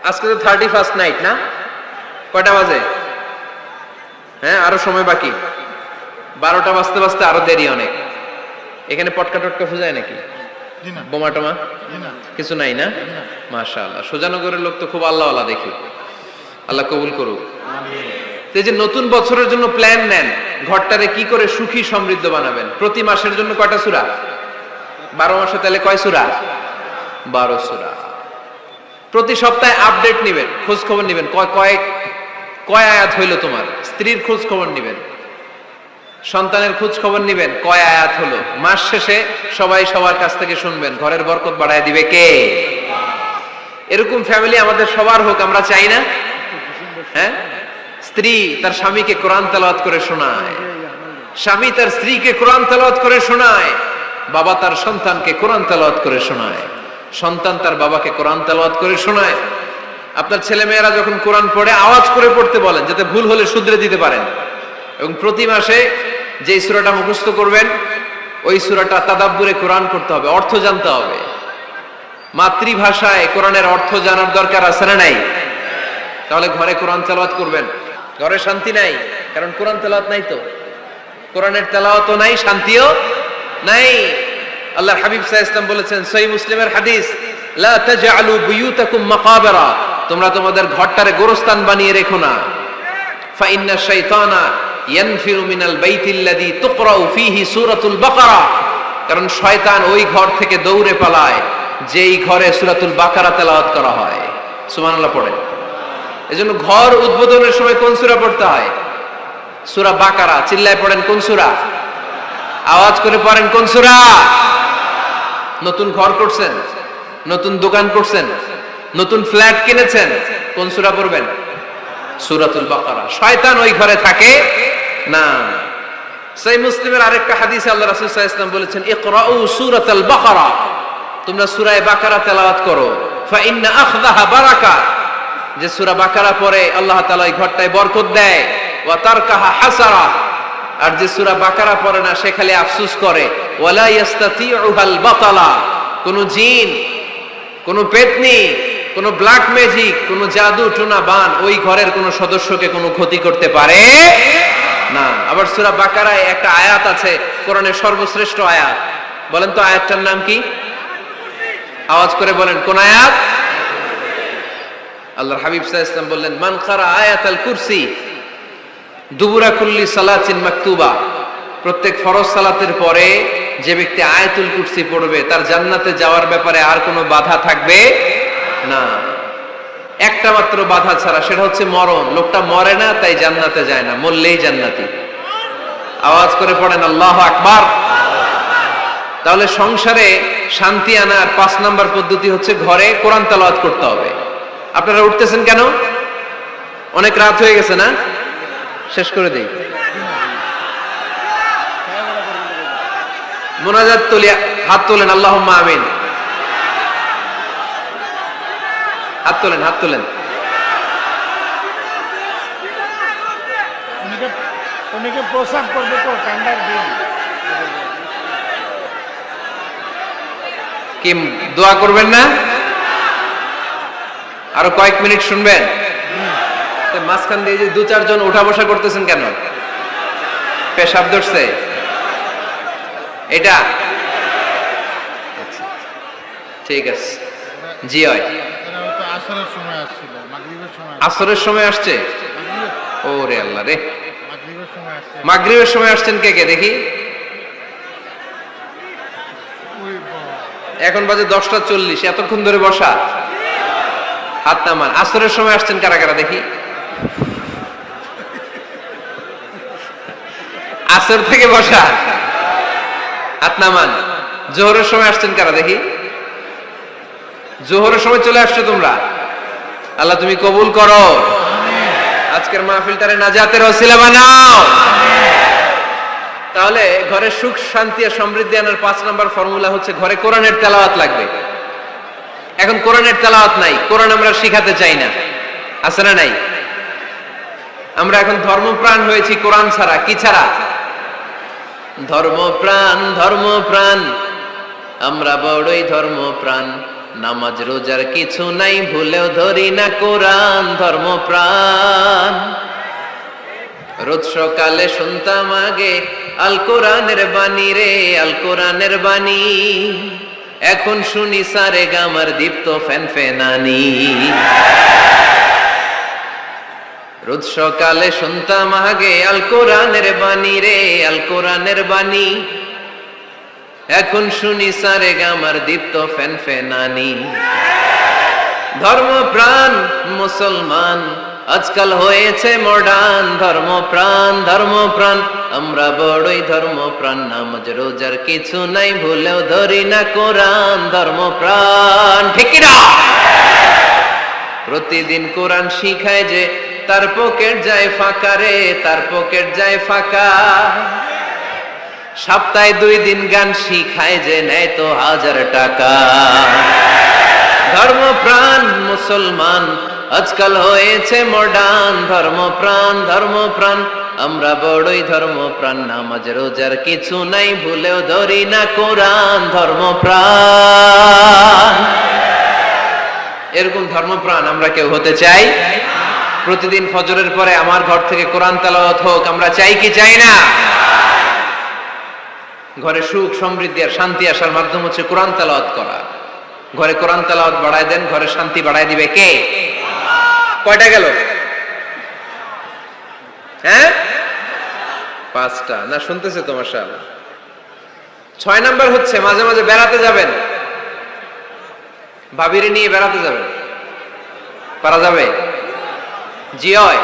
আজকে তো 31st night না? কয়টা বাজে? হ্যাঁ, আরো সময় বাকি। 12টা বাজতে বাজতে আরো দেরি অনেক। এখানে পটকা টটকা ফুজায় নাকি? বোমা টোমা কিছু নাই না? মাশাআল্লাহ, সুজানগরের লোক তো খুব আল্লাহওয়ালা দেখি। আল্লাহ কবুল করুক। এই যে নতুন বছরের জন্য প্ল্যান নেন, ঘরটারে কি করে সুখী সমৃদ্ধ বানাবেন। প্রতি মাসের জন্য কয়টা সূরা? 12 মাসে তাহলে কয় সূরা? 12 সূরা। প্রতি সপ্তাহে আপডেট নেবেন, খোঁজ খবর নেবেন, কয় আয়াত হইলো তোমার। স্ত্রীর খোঁজ খবর নেবেন, সন্তানের খোঁজ খবর নেবেন, কয় আয়াত হলো। মাস শেষে সবাই সবার কাছ থেকে শুনবেন, ঘরের বরকত বাড়ায় দিবে কে? এরকম ফ্যামিলি আমাদের সবার হোক, আমরা চাই না? হ্যাঁ, স্ত্রী তার স্বামীকে কোরআন তেলাওয়াত করে শোনায়, স্বামী তার স্ত্রীকে কোরআন তেলাওয়াত করে শোনায়, বাবা তার সন্তানকে কোরআন তেলাওয়াত করে শোনায়, সন্তান তার বাবাকে কোরআন তেলাওয়াত করে শোনায়। আপনার ছেলে মেয়েরা যখন কোরআন পড়ে আওয়াজ করে পড়তে বলেন, যাতে ভুল হলে শুধরে দিতে পারেন। এবং প্রতি মাসে যে সূরাটা মুখস্থ করবেন, ওই সূরাটা তাদাব্বুরে কোরআন করতে হবে, অর্থ জানতে হবে। মাতৃভাষায় কোরআনের অর্থ জানার দরকার আছে না নাই? তাহলে ঘরে কোরআন তেলাওয়াত করবেন। ঘরে শান্তি নাই, কারণ কোরআন তেলাওয়াত নাই। তো কোরআনের তেলাওয়াতও নাই, শান্তিও নাই। আল্লাহর হাবিব সাল্লাল্লাহু আলাইহি ওয়াসাল্লাম বলেছেন, সহিহ মুসলিমের হাদিস, লা তাজআলু বুয়ুতাকুম মাকাবিরা, তোমরা তোমাদের ঘরটারে গোরস্থান বানিয়ে রেখো না। ফা ইন্না শাইতানা ইয়ানফিরু মিনাল বাইতিল্লাযী তুকরাউ ফীহি সূরাতুল বাকারা, কারণ শয়তান ওই ঘর থেকে দৌড়ে পালায় যেই ঘরে সূরাতুল বাকারা তেলাওয়াত করা হয়। সুবহানাল্লাহ পড়েন। এজন্য ঘর উদ্বোধনের সময় কোন সূরা পড়তে হয়? সূরা বাকারা। চিল্লায় পড়েন কোন সূরা? আওয়াজ করে পড়েন কোন সূরা? নতুন ঘর করছেন, নতুন দোকান করছেন, নতুন ফ্ল্যাট কিনেছেন, কোন সূরা পড়বেন? সূরাতুল বাকারা। শয়তান ওই ঘরে থাকে না। সহিহ মুসলিমের আরেকটা হাদিসে আল্লাহ রাসূল সাল্লাল্লাহু আলাইহি ওয়াসাল্লাম বলেছেন, ইকরাউ সূরাতাল বাকারা, তোমরা সূরা বাকারা তেলাওয়াত করো। ফা ইন্না আখযাহা বারাকা, যে সূরা বাকারা পড়ে আল্লাহ তাআলা এই ঘরটায় বরকত দেয়। ওয়া তারকাহা হাসারা, আর যে সূরা বাকারা পড়ে না সে খালি আফসোস করে। ওয়ালা ইস্তাতিউহাল বাতালা, কোন জিন, কোন পেতনি, কোন ব্ল্যাক ম্যাজিক, কোন জাদু টুনা বান ওই ঘরের কোন সদস্যকে কোনো ক্ষতি করতে পারে না। আবার সূরা বাকারায় একটা আয়াত আছে, কোরআনের সর্বশ্রেষ্ঠ আয়াত। বলেন তো আয়াতটার নাম কি? আওয়াজ করে বলেন কোন আয়াত? আল্লাহর হাবিব সাল্লাল্লাহু আলাইহি ওয়াসাল্লাম বললেন, মান কারা আয়াতাল কুরসি দুবুরা কুল্লি সালাতিন মাকতুবা, প্রত্যেক ফরজ সালাতের পরে যে ব্যক্তি আয়াতুল কুরসি পড়বে তার জান্নাতে যাওয়ার ব্যাপারে আর কোনো বাধা থাকবে না। একটা মাত্র বাধা ছাড়া, সেটা হচ্ছে মরণ। লোকটা মরে না তাই জান্নাতে যায় না, মরলেই জান্নাতি। আওয়াজ করে পড়েন আল্লাহু আকবার। তাহলে সংসারে শান্তি আনার 5 নাম্বার পদ্ধতি হচ্ছে ঘরে কোরআন তেলাওয়াত করতে হবে। আপনারা উঠতেছেন কেন? অনেক রাত হয়ে গেছে না? শেষ করে দেই। মুনাজাত তুলিয়া হাত তোলেন, আল্লাহুম্মা আমিন। হাত তোলেন, হাত তোলেন। অনেকে প্রসাব করবে তো ঠান্ডার দিন। কি দোয়া করবেন না? আরো কয়েক মিনিট শুনবেন? মাঝখান দিয়ে যে 2-4 জন উঠা বসা করতেছেন কেন? পেশাব ধরছে এটা? ঠিক আছে, জি হয়। আসরের সময় আসছে? ওরে আল্লাহ রে, মাগরিবের সময় আসছেন কে কে দেখি? এখন বাজে 10টা 40, এতক্ষণ ধরে বসা? হাত নামান। আসরের সময় আসছেন কারা কারা দেখি? আসর থেকে বসা, হাত নামান। জোহরের সময় আসছেন কারা দেখি? জোহরের সময় চলে আসছো তোমরা। আল্লাহ তুমি কবুল করো, আজকের মাহফিলটারে নাজাতের ওসিলা বানাও। তাহলে ঘরে সুখ শান্তি আর সমৃদ্ধি আনার 5 নাম্বার ফর্মুলা হচ্ছে ঘরে কোরআনের তেলাওয়াত লাগবে। এখন কোরআনের তেলাওয়াত নাই, কোরআন আমরা শিখাতে চাই না, আছে না নাই? আমরা এখন ধর্মপ্রাণ হয়েছি কোরআন ছাড়া। কি ছাড়া? ধর্মপ্রাণ, ধর্মপ্রাণ, আমরা বড়ই ধর্মপ্রাণ। নামাজ রোজার কিছু নাই, ভুলেও ধরি না কোরআন ধর্মপ্রাণ। রোজ সকালে শুনতাম আগে আল কোরআনের বাণী রে, আল কোরআনের বাণী। এখন শুনি সারে গামার দীপ্ত ফ্যান ফেনানি। রোজ সকালে শুনতাম আগে আল কোরআনের বাণী রে, আল কোরআনের বাণী। এখন শুনি সারে গামার দীপ্ত ফ্যান ফেনানি। ধর্মপ্রাণ মুসলমান আজকাল হয়েছে মডার্ন। ধর্মপ্রাণ ধর্মপ্রাণ আমরা বড়ই ধর্মপ্রাণ। নামাজ রোজার কিছু নাই, ভুলেও ধরি না কোরআন ধর্মপ্রাণ। ঠিক কি না? প্রতিদিন কোরআন শিখায় যে তার পকেট যায় ফাঁকা রে, তার পকেট যায় ফাঁকা। সপ্তাহে 2 দিন গান শিখায় যে নেয় তো 1000 টাকা। ধর্মপ্রাণ মুসলমান আজকাল হয়েছে মডার্ন। ধর্মপ্রাণ ধর্মপ্রাণ আমরা বড়ই ধর্মপ্রাণ। নামাজ রোজার কিছু নাই, ভুলেও ধরি না কোরআন ধর্মপ্রাণ। এরকম ধর্মপ্রাণ আমরা কেউ হতে চাই? প্রতিদিন ফজরের পরে আমার ঘর থেকে কোরআন তেলাওয়াত হোক, আমরা চাই কি চাই না? ঘরে সুখ সমৃদ্ধি আর শান্তি আসার মাধ্যম হচ্ছে কোরআন তেলাওয়াত করা। ঘরে কোরআন তেলাওয়াত বাড়ায় দেন, ঘরে শান্তি বাড়ায় দিবে কে? কয়টা গেল? হ্যাঁ, 5টা না? শুনতেছে তোমার সাল। 6 নাম্বার হচ্ছে মাঝে মাঝে বেড়াতে যাবেন। ভাবিরে নিয়ে বেড়াতে যাবেন, পারা যাবে? জি হয়।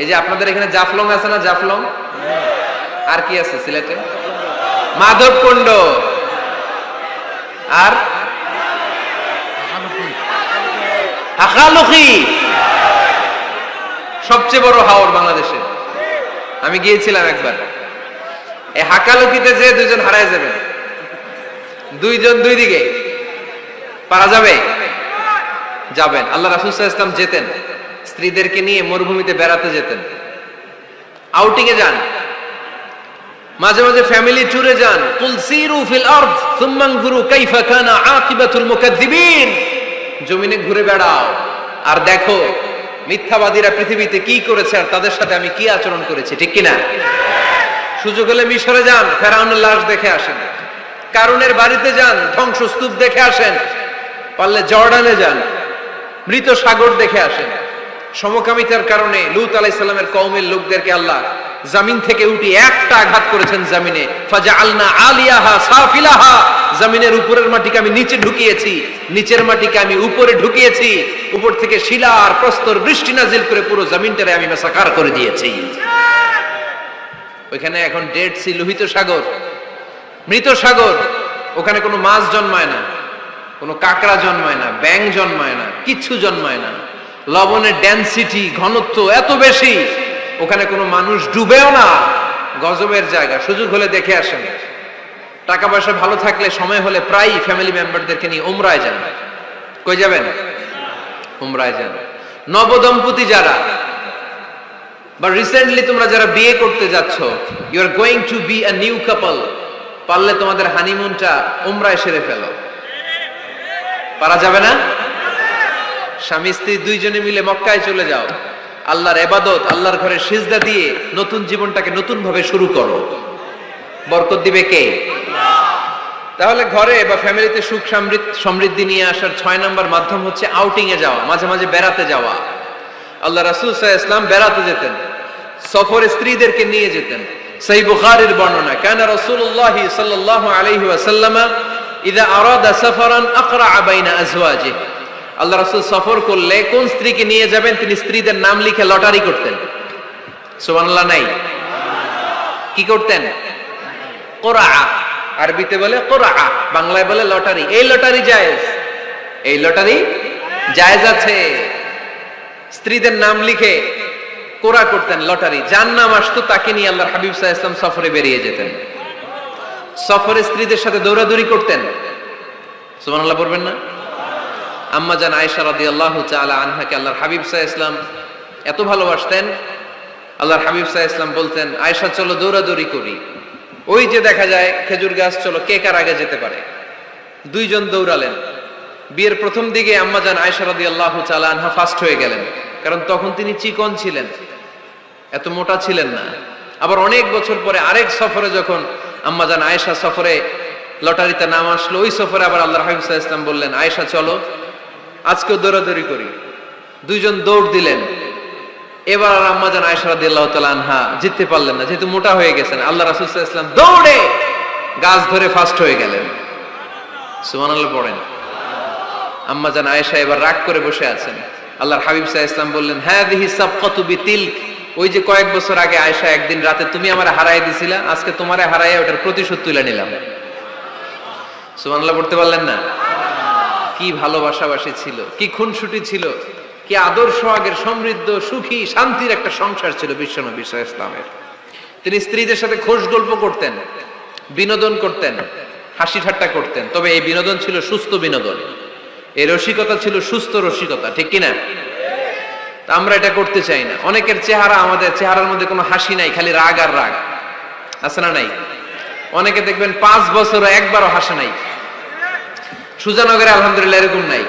এই যে আপনাদের এখানে জাফলং আছে না? জাফলং আর কি আছে সিলেটে? মাধবকুণ্ড আর হাকালুকি, সবচেয়ে বড় হাওর বাংলাদেশে। আমি গিয়েছিলাম একবার। এই হাকালুকিতে যে 2 জন হারায় যাবেন, 2 জন 2 দিকে। পারা যাবে? যাবেন। আল্লাহ রাসূল সাল্লাল্লাহু আলাইহি ওয়াসাল্লাম যেতেন, স্ত্রীদেরকে নিয়ে মরুভূমিতে বেড়াতে যেতেন, আউটিং এ যান। মাঝে মাঝে ফ্যামিলি ট্যুরে যান। কুল সিরু ফিল আরদ সুম্মা আনজুরু কাইফা কানা আকিবাতুল মুকাজ্জিবিন। জমিনে ঘুরে বেড়াও আর দেখো মিথ্যাবাদীরা পৃথিবীতে কি করেছে আর তাদের সাথে আমি কি আচরণ করেছি। ঠিক কি না? সুযোগ হলে মিশরে যান, ফেরাউনের লাশ দেখে আসেন। কারুনের বাড়িতে যান, ধ্বংসস্তূপ দেখে আসেন। পারলে জর্ডানে যান, মৃত সাগর দেখে আসেন। সমকামিতার কারণে লূত আলাইহিস সালামের কওমের লোকদেরকে আল্লাহ জমিন থেকে উঠিয়ে একটা আঘাত করেছেন জমিনে। ফাজআলনা আলিয়াহা সাফিলাহা, জমিনের উপরের মাটিকে আমি নিচে ঢুকিয়েছি, নিচের মাটিকে আমি উপরে ঢুকিয়েছি। উপর থেকে শিলা আর প্রস্তর বৃষ্টি নাজিল করে পুরো জমিনটারে আমি মাসাকার করে দিয়েছি। ওইখানে এখন ডেড সি, লোহিত সাগর, মৃত সাগর। ওখানে কোনো মাছ জন্মায় না, কোনো কাঁকড়া জন্মায় না, ব্যাঙ জন্মায় না, কিচ্ছু জন্মায় না। লবণের ডেনসিটি, ঘনত্ব এত বেশি, ওখানে কোনো মানুষ ডুবেও না। গজবের জায়গা। সুযোগ হলে দেখে আসেন। টাকা পয়সা ভালো থাকলে সময় হলে প্রায় ফ্যামিলি মেম্বারদেরকে নিয়ে উমরায় যান। কই যাবেন? উমরায় যান। নবদম্পতি যারা বা রিসেন্টলি তোমরা যারা বিয়ে করতে যাচ্ছ, you are going to be a new couple, পারলে তোমাদের হানিমুনটা উমরায় সেরে ফেলো। পারা যাবে না? স্বামী স্ত্রী 2 জনে মিলে মক্কায় চলে যাও। আল্লাহর ইবাদত, আল্লাহর ঘরে সিজদা দিয়ে নতুন জীবনটাকে নতুন ভাবে শুরু করো। বরকত দিবে কে? তাহলে ঘরে বা ফ্যামিলিতে সুখ সমৃদ্ধি নিয়ে আসার 6 নাম্বার মাধ্যম হচ্ছে আউটিং এ যাওয়া, মাঝে মাঝে বেড়াতে যাওয়া। আল্লাহ রাসূল সাল্লাল্লাহু আলাইহি ওয়াসাল্লাম বেড়াতে যেতেন, সফরে স্ত্রীদেরকে নিয়ে যেতেন। সহিহ বুখারীর বর্ণনা, কানা রাসূলুল্লাহ সাল্লাল্লাহু আলাইহি ওয়াসাল্লাম ইযা আরাদা সাফারান আকরা বাইনা আজওয়াজিহি। আল্লাহ রাসূল সফর করলে কোন স্ত্রীকে নিয়ে যাবেন তিনি স্ত্রীদের নাম লিখে লটারি করতেন। সুবহানাল্লাহ নাই? কি করতেন? কোরআ, আরবিতে বলে কোরআ, বাংলায় বলে লটারি। এই লটারি জায়েজ, এই লটারি জায়েজ আছে। স্ত্রীদের নাম লিখে কোরআ করতেন, লটারি। যার নাম আসতো তাকে নিয়ে আল্লাহর হাবিব সাল্লাল্লাহু আলাইহি ওয়াসাল্লাম সফরে বেরিয়ে যেতেন। সফরে স্ত্রীদের সাথে দৌড়াদৌড়ি করতেন। সুবহানাল্লাহ পড়বেন না? আম্মা জান আয়েশা রাদিয়াল্লাহু তাআলা আনহাকে আল্লাহর হাবিব সাল্লাল্লাহু আলাইহি ওয়াসাল্লাম এত ভালোবাসতেন, আল্লাহর হাবিব সাল্লাল্লাহু আলাইহি ওয়াসাল্লাম বলতেন, আয়েশা চলো দৌড়াদৌড়ি করি। ওই যে দেখা যায় খেজুর গাছ, চলো কে কার আগে যেতে পারে। 2 জন দৌড়ালেন। বিয়ের প্রথম দিকে আম্মাজান আয়েশা রাদিয়াল্লাহু তাআলা আনহা ফার্স্ট হয়ে গেলেন, কারণ তখন তিনি চিকন ছিলেন, এত মোটা ছিলেন না। আবার অনেক বছর পরে আরেক সফরে যখন আম্মাজান আয়েশা সফরে লটারিতে নাম আসলো, ওই সফরে আবার আল্লাহর হাবিব সাল্লাল্লাহু আলাইহি ওয়াসাল্লাম বললেন, আয়েশা চলো আজকেও দৌড়াদৌড়ি করি। দুইজন দৌড় দিলেন। এবার আর আম্মাজান আয়েশা রাদিয়াল্লাহু তাআলা আনহা জিততে পারলেন না, যেহেতু মোটা হয়ে গেছেন। আল্লাহ রাসূল সাল্লাল্লাহু আলাইহি ওয়াসাল্লাম দৌড়ে গাছ ধরে ফার্স্ট হয়ে গেলেন। সুবহানাল্লাহ পড়েন। আম্মাজান আয়েশা এবার রাগ করে বসে আছেন। আল্লাহর হাবিব সাল্লাল্লাহু আলাইহি ওয়াসাল্লাম বললেন, হাযিহি সাবকাতু বিতিলক, ওই যে কয়েক বছর আগে আয়েশা একদিন রাতে তুমি আমারে হারায় দিছিলা, আজকে তোমারে হারায় ওটার প্রতিশোধ তুলে নিলাম। সুবহানাল্লাহ পড়তে পারলেন না? কি ভালোবাসাবাসী ছিল, কি খুনসুটি ছিল, কি আদর্শ আগের সমৃদ্ধ সুখী শান্তির একটা সংসার ছিল বিশ্বনবী সাল্লাল্লাহু আলাইহি ওয়াসাল্লামের। তিনি স্ত্রীদের সাথে খোশ গল্প করতেন, বিনোদন করতেন, হাসি ঠাট্টা করতেন, তবে এই বিনোদন ছিল সুস্থ বিনোদন, এই রসিকতা ছিল সুস্থ রসিকতা, ঠিক কিনা? তা আমরা এটা করতে চাই না। অনেকের চেহারা, আমাদের চেহারার মধ্যে কোনো হাসি নাই, খালি রাগ আর রাগ, আছে না নাই? অনেকে দেখবেন 5 বছর একবারও হাসে নাই। সুজানগরে আলহামদুলিল্লাহ এরকম নাই।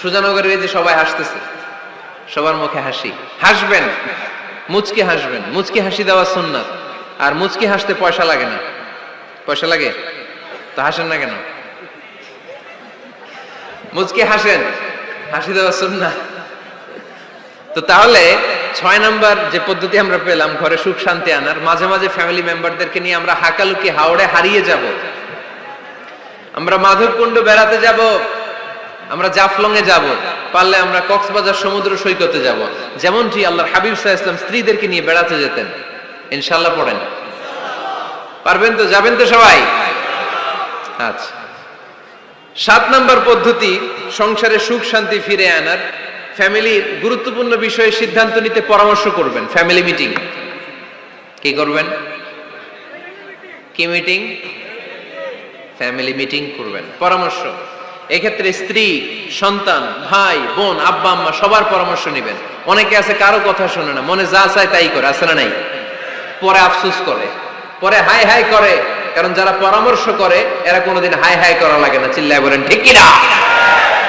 সুজানগরে এই যে সবাই হাসতেছে, সবার মুখে হাসি। হাসবেন, মুচকি হাসবেন, মুচকি হাসি দেওয়া সুন্নাত। আর মুচকি হাসতে পয়সা লাগে না। পয়সা লাগে তো হাসেন না কেন? মুচকি হাসেন, হাসি দেওয়া সুন্নাত। তো তাহলে 6 নাম্বার যে পদ্ধতি আমরা পেলাম ঘরে সুখ শান্তি আনার, মাঝে মাঝে ফ্যামিলি মেম্বারদেরকে নিয়ে আমরা হাকালুকি হাওড়ে হারিয়ে যাব, আমরা মাধবকুণ্ড বেড়াতে যাব, আমরা জাফলং এ যাব, পারলে আমরা কক্সবাজার সমুদ্র সৈকতে যাব, যেমনটি আল্লাহর হাবিব সাল্লাল্লাহু আলাইহি ওয়াসাল্লাম স্ত্রীদেরকে নিয়ে বেড়াতে যেতেন। ইনশাআল্লাহ পড়েন। পারবেন তো? যাবেন তো সবাই? আচ্ছা। 7 নাম্বার পদ্ধতি সংসারে সুখ শান্তি ফিরে আনার, ফ্যামিলির গুরুত্বপূর্ণ বিষয়ে সিদ্ধান্ত নিতে পরামর্শ করবেন। Family meeting. কি করবেন? কি মিটিং? ফ্যামিলি মিটিং করবেন, পরামর্শ। এক্ষেত্রে স্ত্রী, সন্তান, ভাই, বোন, আব্বা আম্মা সবার পরামর্শ নেবেন। অনেকে আছে কারো কথা শোনে না, মনে যা চায় তাই করে, আছে না নাই? পরে আফসোস করে, পরে হাই হাই করে, কারণ যারা পরামর্শ করে এরা কোনোদিন হাই হাই করা লাগে না। চিল্লায় বলেন ঠিক কি না?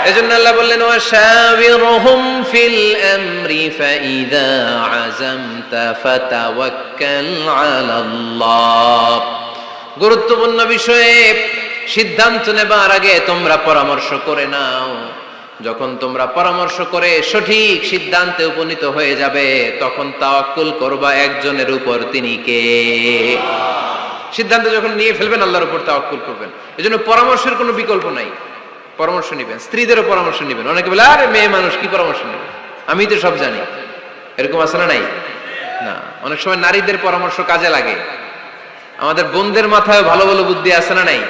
এজন্য আল্লাহ বললেন, ওয়াশাবিরহুম ফিল আমরি ফাইযা আযামতা ফাতাওয়াক্কাল আলাল্লাহ। গুরুত্বপূর্ণ বিষয়ে সিদ্ধান্ত নেবার আগে তোমরা পরামর্শ করে নাও। যখন তোমরা পরামর্শ করে সঠিক সিদ্ধান্তে উপনীত হয়ে যাবে, তখন তাওয়াক্কুল করবা একজনের উপর, তিনি কে? সিদ্ধান্ত যখন নিয়ে ফেলবেন আল্লাহর উপর তাওয়াক্কুল করবেন। এজন্য পরামর্শের কোনো বিকল্প নাই। পরামর্শ নেবেন, স্ত্রীদেরও পরামর্শ নেবেন। অনেকে বলে, আরে মেয়ে মানুষ কি পরামর্শ নেবে, আমি তো সব জানি। এরকম আছে না নাই? না, অনেক সময় নারীদের পরামর্শ কাজে লাগে। আমাদের বোনদের মাথায় ভালো ভালো বুদ্ধি আছে না নাই?